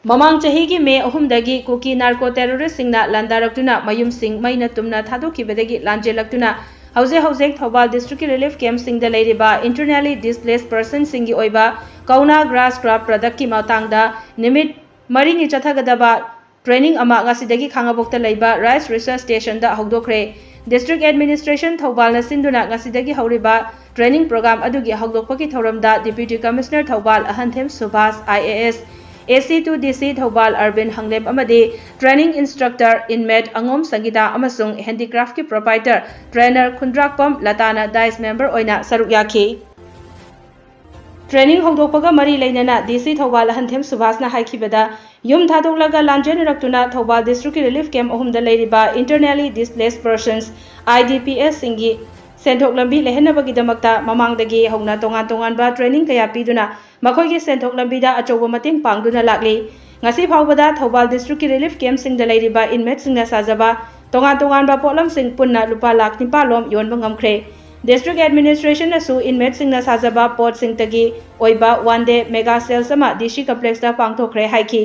Mamang chahigi May 3 kuki narco terrorist singna landarakuna mayum sing maina tumna thadokibadagi lanjelaktuna hauze Thobal district relief camp singda leiriba internally displaced person singi oiba kauna grass crop product ki matangda nimit marini chathagadaba training ama ngasidagi khangabokta leiba rice research station da hogdokre district administration Thobal na sinduna ngasidagi hauriba training program adugi hogdokpaki thoramda deputy commissioner Thobal Ahanthem Subhas IAS AC2DC Thobal Urban Hanglem amadi training instructor Inmate Angom Sangita amasung handicraft ki proprietor trainer Khundrakpam Latana dice member oina saruk yaki training hongdokpaga mari leinana DC Thobal Ahanthem Subhas na haikibada yum thadoglaga lanjen raktuna Thobal district relief camp ahumda leiriba internally displaced persons IDPS singi Senthok lambi lehenabagi damakta mamangdagi hongna tongan ba training kaya piduna makoigi senthok lambi da achoba mating pangduna lakli ngasi phawbada Thobal district relief camp singda leiriba inmate singna Sajaba tongan ba potlam sing Punna Lupa Lakh nimpalom Yonba ngamkhre district administration asu inmate singna Sajaba pot singtagi oiba one day mega sale sama DC complex da pangthokre haiki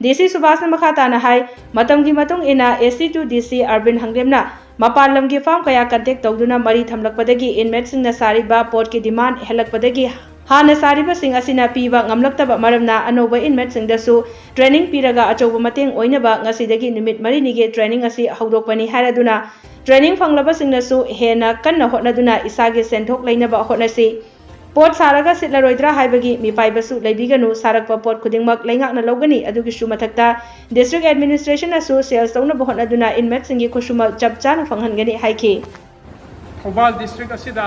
DC Subhas na makata na hai matamgi matung ina AC2 DC Urban Hanglemna Mapan Lomgi farm kaya contact tawduna mari thamlakpadagi inmate singna sariba port ki demand helakpadagi hana sariba sing asina piba ngamlaktaba maramna anoba inmate singdasu training piraga achoba mateng oinaba ngasidagi nimit mari nige training asi hawdokpani haraduna training fanglaba singnasu hena kanna hotnaduna isage senthok leinaba hotnasi pot saraga sitlaroidra haibagi mipaibasu leibiganu sarakpa pot khudingmak leingakna logani adugi su mathakta district administration asu sales tawna bohonaduna inmate singi khusuma chapchana fanghangani haiki Thobal district asida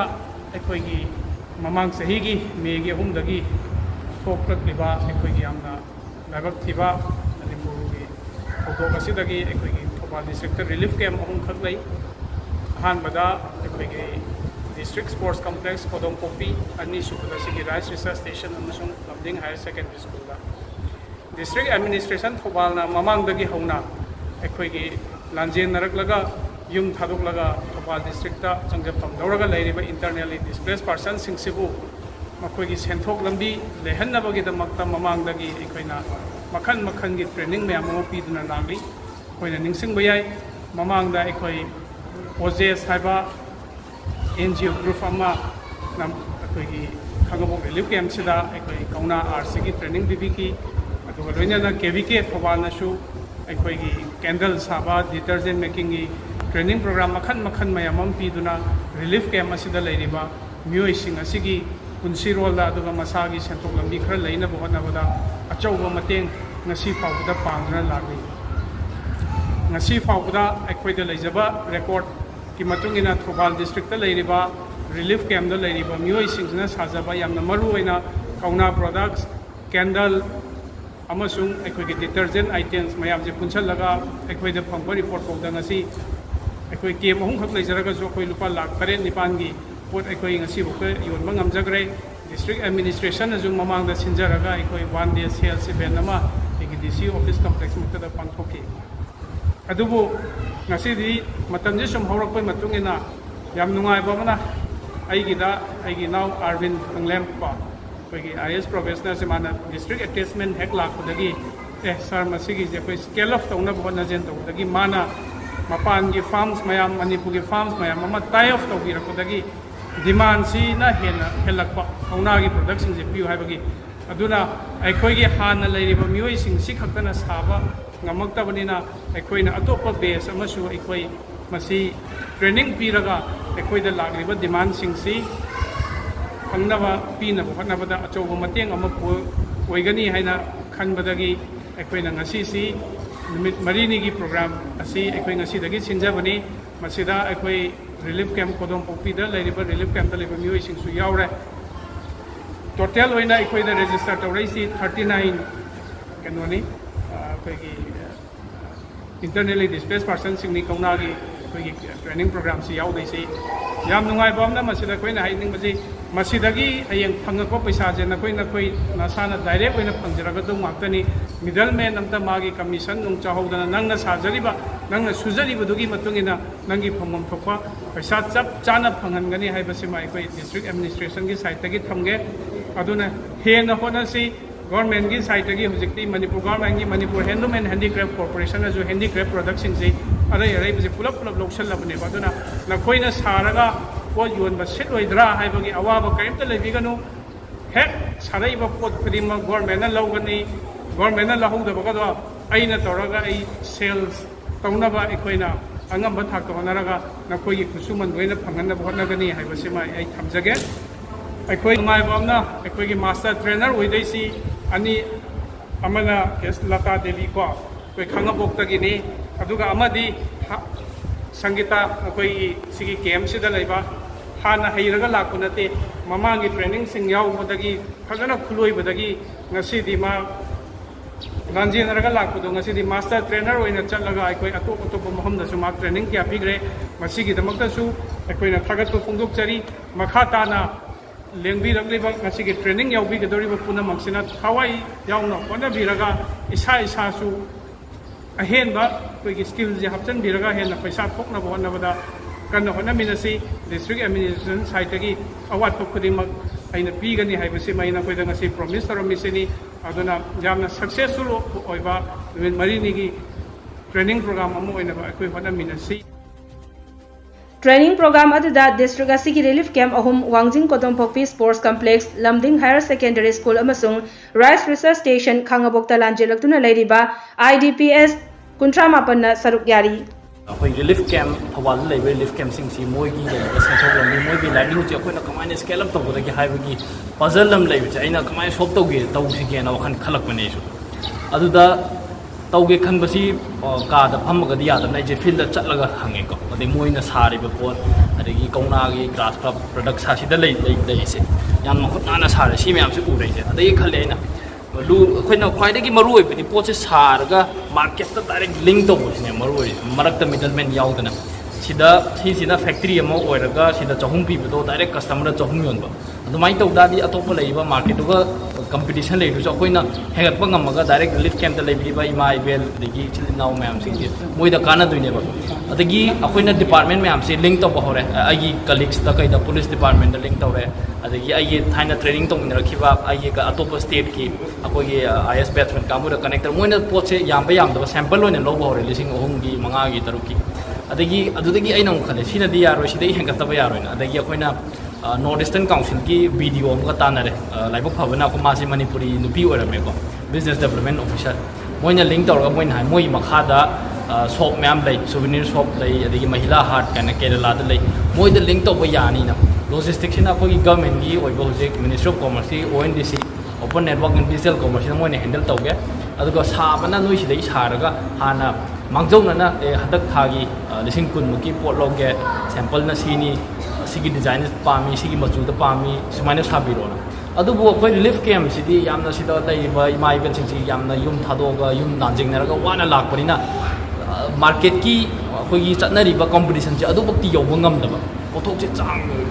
ekoigi mamang sahigi megi humdagi thokliba ekoigi amna labak thiba manipurgi Pothok asidagi ekoigi Thobal district relief camp ahum khaklai ahanbada ekoigi district sports complex Kodong Kopi ani subada sigi rice research station amasung Lomgi higher secondary school da district administration Thobal na mamang dagi hauna ekoigi lanjen naраklaga yum thadоklaga Thobal district ta changjapam dauraga leiriba internally displaced person singsibu makoigi senthok lambi lehanabagi damakta mamang dagi ekoina makhan gi training mayam mo piduna nangli koina ningsing bayai mamang da ekoi OJS haiba NGO group ama nam akoigi khangabok relief camp sida ekoi kauna RC ki training bibiki aduga loina KVK Thobal na shu ekoigi candle saba detergent making gi training program makhan mayamam piduna relief camp asida leiriba mioi sing asigi punsi rol da aduga masagi senthok lambi khara leina bohna bada achauba mateng ngasi fawda pangna lagli ngasi fawda ekoida leijaba record ki matungina Thobal district ta leiriba relief camp da leiriba mioi singna Sajaba yamna maru oina kauna products candle amasung ekoigi detergent items mayam je punchalaga ekoida phangba report tawda ngasi ekoi kem ahum khak leijaraga jo koi Lupa Lakh 9 gi pot ekoi ngasi bukka yonba ngamjagre district administration azu mamang da sinjaraga ekoi one day sales event ama egi DC office complex mukta da pangthoki adubu ngasi di matam je sum horak pai matungina yam nungai ba mana aigi now Arvin Anglem pa koigi IS professional se mana district attachment hek lakh dagi sir masigi je koi scale of tawna bo na jen taw dagi mana mapan gi farms mayam manipu gi farms mayam ama tie off taw gi rakudagi demand si na helakpa kauna gi production je piu haibagi aduna aikoi gi hana leiriba mioi sing si khaktana saba ngamaktabanina aikoina atopa base amasu aikoi masi training piraga aikoida lagliba demand singsi khangnaba pina bhanabada achoba mateng ama oigani haina khanbadagi aikoina ngasi si nimit marini gi program asi aikoi ngasi dagi sinjabani masida aikoi relief camp Kodong Kopi da leiriba relief camp da leba mioi singsu yaure total oina aikoida register tawraisi 39 kanoni aikoigi internally displaced persons singni kauna gi aikoigi training program si yaudai si yam nungai bomna masida koina haining baji Masidagi ayang pangako paisaje na koy nasana direct oina pangjaragado ngakani middleman amta magi commission nung chahodana nangna sajariba nangna sujariba dugi matungina nangi phangmam thokpa paisa chap chana phangangani haibasima ekoi district administration gi side tagi thamge aduna hena honasi government gi side tagi hujikti manipur government gi manipur handloom and handicraft corporation aju handicraft products sing ji arai bise pulap loksal labne baduna na koina saraga pot yonba sit oidra haibagi awaba kaimta lebiganu hek saraiba pot khudima government na lawgani government na lahudaba ga aina toraga ai sales taunaba ekoina angamba thak tonaraga na koi kusuman loina phanganna bhotnagani haibasima ai thamjage ekoi mai bamna ekoi gi master trainer oidaisi ani amana kes lata devi ko koi khangabok tagini aduga amadi Sangeeta अखोई सिगी केम सिदा लेबा हाना हैरगा लाको नते ममांगी training सिंग याउबदगी फजना खुलोइबदगी ngasi मा लांजिनरगा लाको ngasi master trainer ओइना चलगा अखोई अतोप अतोप महमदसु मा training क्या पिग्रे मसिगी दमकतसु अखोइना थागतु फोंदोकचरी मखा ताना लेंबी रगलिबा ngasi की ट्रेनिंग याउबी गदोरिबा पुना मक्सिना थावाई याउना कोना बिरगा इसा इसासु अहेनबा कोई स्किल जे हपचन बिरगा हेना पैसा थोकना होनबदा कन्न होनमिनसी डिस्ट्रिक्ट एडमिनिस्ट्रेशन साइड की अवाट खुदिमक अइना पीगनी हाइबसी मैना कोइदा ngasi प्रॉमिस तरमिसनी अदुना यामना सक्सेसफुल ओइबा नुमित मरिनी की ट्रेनिंग प्रोग्राम अमु ओइना कोइ होनमिनसी ट्रेनिंग प्रोग्राम अदुदा डिस्ट्रिक्ट असिगी रिलीफ कैंप अहुम Wangjing Kotonpokpi sports complex Lamding higher secondary school अमसुंग राइस रिसर्च स्टेशन खांगबोक्ता लांजेलक्तुना लेरिबा IDPS कुंट्रा मापन सरुक यारी अखोई रिलीफ कैंप थवाल लेबे रिलीफ कैंप सिंग सी मोइगी लेबे सेंथोलम मोइगी लाइवलीहुड जे अखोइना कमाइना स्केल अप तौबदगी हाइबगी पजल लम लेबे जे अइना कमाइ सोप तौगे तौसिगेना वखन खलकपनेसु अदुदा तौगे खनबसी कादा फमगदी यादना जे फील्ड चटलगा हंगेको अदे मोइना सारिबे पोट अदगी कौनागी ग्रास क्रॉप प्रोडक्ट सासिदा लेसे याम मखुनाना सारे सी मयाम से उरेजे अदे खले अइना लू अखोइना ख्वाइदगी मरु ओइबदि पोचे सारगा मार्केट ता डायरेक्ट लिंक तौबसिने मरु ओइ मरक्ता मिडलमैन याउदना सिदा फैक्ट्री अमा ओइरगा सिदा चहुम पीबदो डायरेक्ट कस्टमर चहुम योनबा अदुमाइ तौदादि अतोप लेइबा मार्केटुगा कंपटीशन लेइदुसो अखोइना हेगतपा ngamaga डायरेक्ट रिलीफ कैंप ता लेबिबा इमा इबेल दगी चिलिनाउ मैम सिंगे मोइदा काना दुइनेबा अदगी अखोइना डिपार्टमेंट मैम से लिंक तौबा होरे आइगी कलीग्स ता कइदा पुलिस डिपार्टमेंट दा लिंक तौरे अदगी आइगे थाइना ट्रेनिंग तौमिन रखिबा आइगे का अतोप स्टेट की अखोइगे IS बैट्समैन कामुरा कनेक्टर मोइना पोचे यामबा सैंपल लोइने लोबा होरे लिसिंग 3 गी 5 गी 3 की अदगी अदुदगी आइना खले सिनादि यारो सिदai हेंगतबा यारोइना अदगी अखोइना नॉर्थ ईस्टर्न काउंसिल की वीडियो अमका तानरे लाइबक फबना को मासी मणिपुरी नुपी ओरमेको बिजनेस डेवलपमेंट ऑफिसर मोइना लिंक तौरगा मोइना हाय मोइ मखादा शॉप मैम लई सोवेनियर शॉप लई अदगी महिला हाट कने केरला दा लई मोइदा लिंक तौबा यानी ना लॉजिस्टिक्स ना कोई गवर्नमेंट की ओइबो हुजे मिनिस्ट्री ऑफ कॉमर्स की ONDC open network and digital commerce ना मोइना हैंडल तौगे अदुगा साबना नोइ सिदai सारगा हाना मांगजौना हदक थागी लिसिंग कुन मुकी पोट लोगे सैंपल ना सीनी सिगी डिजाइन पामी सिगी मचूद पामी सुमाइना साबिरोना अदुबो अखोइ रिलीफ कैंप सिदी यामना सिदा लैबा इमा इबेल सिंगसी यामना युम थादोगा युम नांजिंगनरगा वाना लाकपनिना मार्केट की अखोइ चटनरिबा कंपटीशन से अदुबक्ति यौबो ngamdaba पोथोक से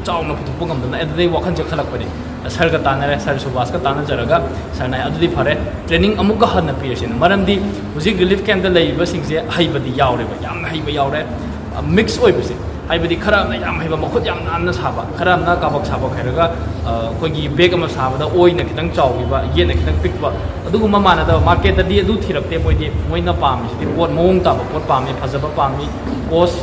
चाउना पुथुपो ngamdana अदुदै वखन जे खलकपनि सरगा तानरे सर सुभाष का ताना जरगा सरना अदुदी फरे ट्रेनिंग अमुका हन पिरसिन मरमदी हुजि रिलीफ कैंप दा लैबा सिंगसे हाइबदी यावरेबा याम हाइबा यावरे मिक्स ओइबसे हाइबदी खराबना याम हाइबा मखुद याम नामना साबा खराबना काबक साबा खैरगा कोइगी बेग अमा साबदा ओइना खितंग चाउगिबा येना खितंग पिकबा अदुगुमा मानदा मार्केट ददी अदु थिरक्ते मोइना पामिसि पोट मोंग ताबा पोट पामी फजबा पामी कोस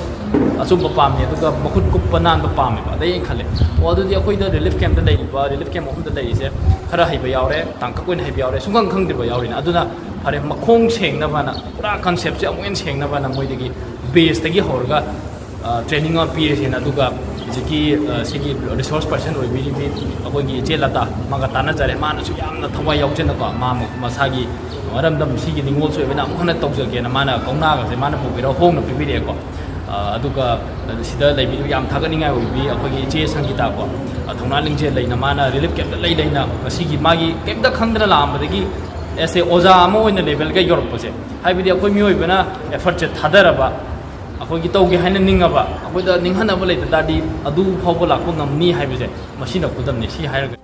असुब पामी अदुगा मखुद कुप्पा नानबा पामी बा दai खले ओ अदुदी अखोइदा रिलीफ कैंप दा लैबा रिलीफ कैंप अहुमदा लैसे खरा हाइबा यावरे तांका कोइन हाइबा यावरे सुंगंग खंगदिबा यावरिना अदुना फरे मखोंग सेंगनाबाना पूरा कांसेप्ट से अमुइन सेंगनाबाना मोइदगी बेस तगी होरगा ट्रेनिंग ऑन पीएसएन अदुगा जिकी सिगी रिसोर्स पर्सन ओइबिरी बी अखोइगी चेलाता मागा ताना जरे मानसु यामना थवा यावजेनको मा मसागी मरमदम सिगी निंगोल सोइबना अमुखना तौजगेना माना कौनागा से माना पुबिरा होंगना पिबिरेको अदुगा सिदा लैबिदु याम थागनिंगाय ओइबी अखोइगी चे संगीता को थौना लिंगजे लैना माना रिलीफ कैंप लैना सिगी मागी केमदा खंगदना लामबदगी ऐसे ओजा अमा ओइना लेवल का यूरोप से हाइबिदि अखोइ मियोइबना एफर्ट से थादरबा ꯑꯩꯈꯣꯏꯒꯤ ꯇꯧꯒꯦ ꯍꯥꯏꯅ ꯅꯤꯡꯉꯕ ꯑꯩꯈꯣꯏꯗ ꯅꯤꯡꯍꯟꯅꯕ ꯂꯩꯇ ꯇꯥꯔꯗꯤ ꯑꯗꯨ ꯐꯥꯎꯕ ꯂꯥꯛꯄ ꯉꯝꯅꯤ ꯍꯥꯏꯕꯁꯦ ꯃꯁꯤꯅ ꯈꯨꯗꯝꯅꯤ ꯁꯤ ꯍꯥꯏꯔꯒ